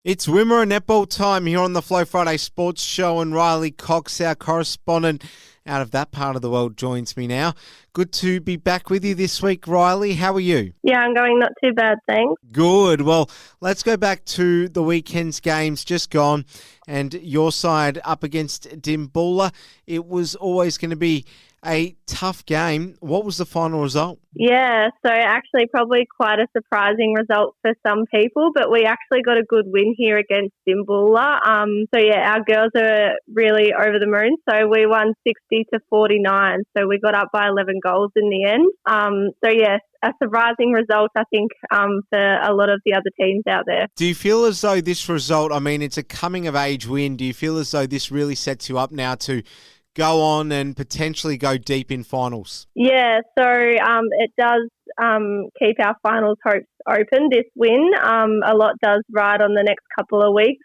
It's Wimmera Netball time here on the Flow Friday Sports Show, and Rylee Cocks, our correspondent out of that part of the world, joins me now. Good to be back with you this week, Rylee. How are you? Yeah, I'm going not too bad, thanks. Good. Well, let's go back to the weekend's games just gone, and your side up against Dimbulla. It was always going to be a tough game. What was the final result? Yeah, so actually probably quite a surprising result for some people, but we actually got a good win here against Dimbulla. Our girls are really over the moon. So we won 60-49. So we got up by 11 goals in the end. A surprising result, I think, for a lot of the other teams out there. Do you feel as though this result, it's a coming-of-age win, do you feel as though this really sets you up now to go on and potentially go deep in finals? Yeah, so it does keep our finals hopes open, this win. A lot does ride on the next couple of weeks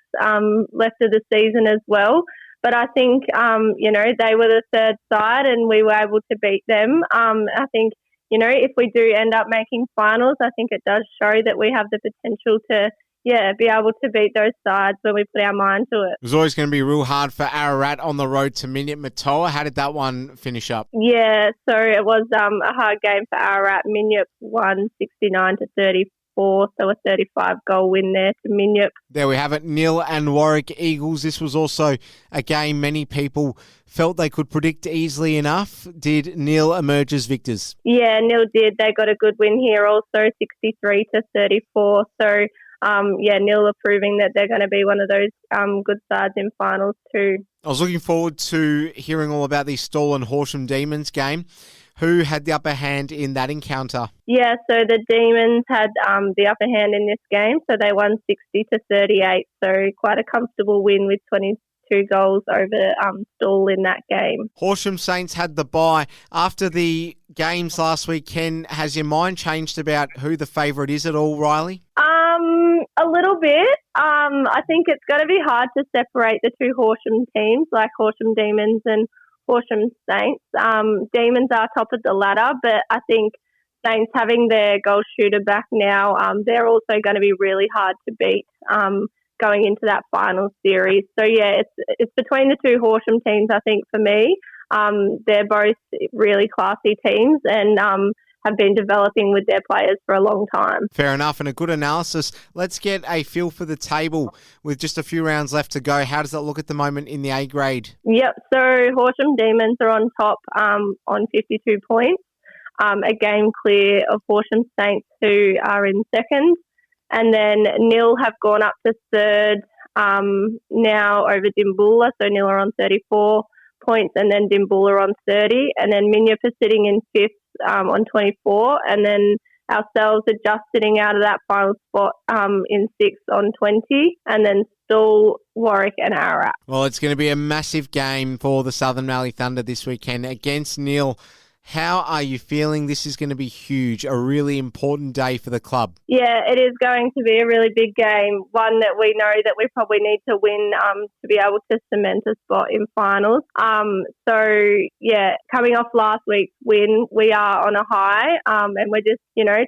left of the season as well. But I think, they were the third side and we were able to beat them. I think, if we do end up making finals, I think it does show that we have the potential to be able to beat those sides when we put our mind to it. It was always going to be real hard for Ararat on the road to Minyip-Matoa. How did that one finish up? Yeah, so it was a hard game for Ararat. Minyip won 69-34, so a 35-goal win there to Minyip. There we have it, Nhill and Warwick Eagles. This was also a game many people felt they could predict easily enough. Did Nhill emerge as victors? Yeah, Nhill did. They got a good win here also, 63-34. So Nhill are proving that they're going to be one of those good sides in finals too. I was looking forward to hearing all about the Stawell and Horsham Demons game. Who had the upper hand in that encounter? Yeah, so the Demons had the upper hand in this game, so they won 60-38. So quite a comfortable win with 22 goals over Stawell in that game. Horsham Saints had the bye. After the games last weekend, has your mind changed about who the favourite is at all, Rylee? A little bit. I think it's going to be hard to separate the two Horsham teams, like Horsham Demons and Horsham Saints. Demons are top of the ladder, but I think Saints having their goal shooter back now, they're also going to be really hard to beat going into that final series. So, it's between the two Horsham teams, I think, for me. They're both really classy teams and have been developing with their players for a long time. Fair enough, and a good analysis. Let's get a feel for the table with just a few rounds left to go. How does that look at the moment in the A grade? Yep, so Horsham Demons are on top on 52 points, a game clear of Horsham Saints, who are in second. And then Nhill have gone up to third now over Dimbulla, so Nhill are on 34 points and then Dimbulla on 30. And then Minyip are sitting in fifth on 24, and then ourselves are just sitting out of that final spot in sixth on 20, and then Stawell, Warwick and Ararat. Well, it's going to be a massive game for the Southern Mallee Thunder this weekend against Nhill. How are you feeling? This is going to be huge, a really important day for the club. Yeah, it is going to be a really big game, one that we know that we probably need to win to be able to cement a spot in finals. Coming off last week's win, we are on a high and we're just,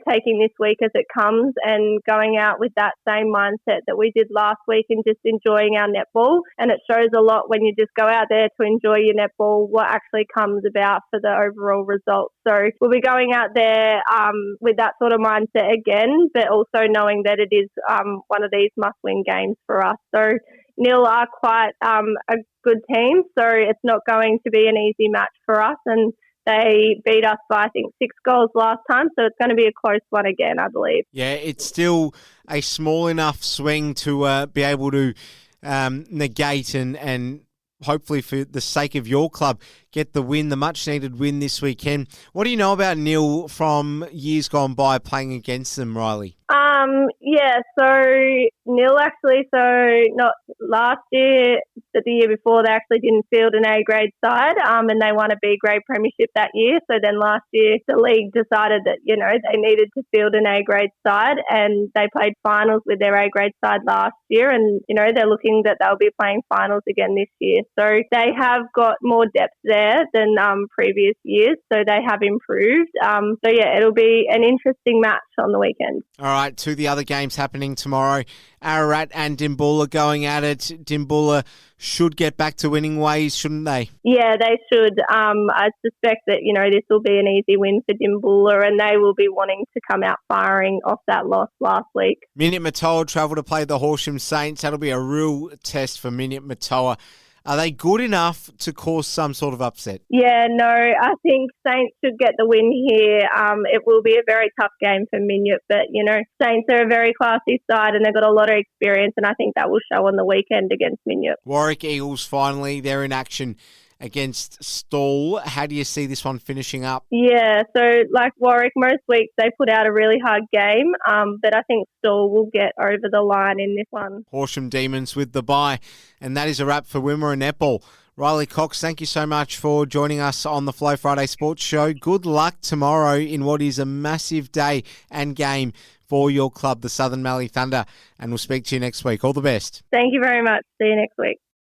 taking this week as it comes and going out with that same mindset that we did last week and just enjoying our netball. And it shows a lot when you just go out there to enjoy your netball, what actually comes about for the overall results. So we'll be going out there with that sort of mindset again, but also knowing that it is one of these must-win games for us. So Nhill are quite a good team, so it's not going to be an easy match for us, and they beat us by, I think, 6 goals last time, so it's going to be a close one again, I believe. Yeah, it's still a small enough swing to be able to negate and hopefully for the sake of your club, get the win, the much-needed win this weekend. What do you know about Nhill from years gone by playing against them, Rylee? So Nhill actually, not last year, but the year before, they actually didn't field an A-grade side, and they won a B-grade premiership that year. So then last year, the league decided that, they needed to field an A-grade side, and they played finals with their A-grade side last year, and, they're looking that they'll be playing finals again this year. So they have got more depth there than previous years, so they have improved. It'll be an interesting match on the weekend. All right, to the other game games happening tomorrow. Ararat and Dimboola going at it. Dimboola should get back to winning ways, shouldn't they? Yeah, they should. I suspect that, this will be an easy win for Dimboola, and they will be wanting to come out firing off that loss last week. Minyip Matoa travel to play the Horsham Saints. That'll be a real test for Minyip Matoa. Are they good enough to cause some sort of upset? Yeah, no, I think Saints should get the win here. It will be a very tough game for Minyip, but, Saints are a very classy side and they've got a lot of experience, and I think that will show on the weekend against Minyip. Warwick Eagles, finally, they're in action against Stawell. How do you see this one finishing up? Yeah, so like Warwick, most weeks they put out a really hard game, but I think Stawell will get over the line in this one. Horsham Demons with the bye. And that is a wrap for Wimmera Netball. Rylee Cocks, thank you so much for joining us on the Flow Friday Sports Show. Good luck tomorrow in what is a massive day and game for your club, the Southern Mallee Thunder. And we'll speak to you next week. All the best. Thank you very much. See you next week.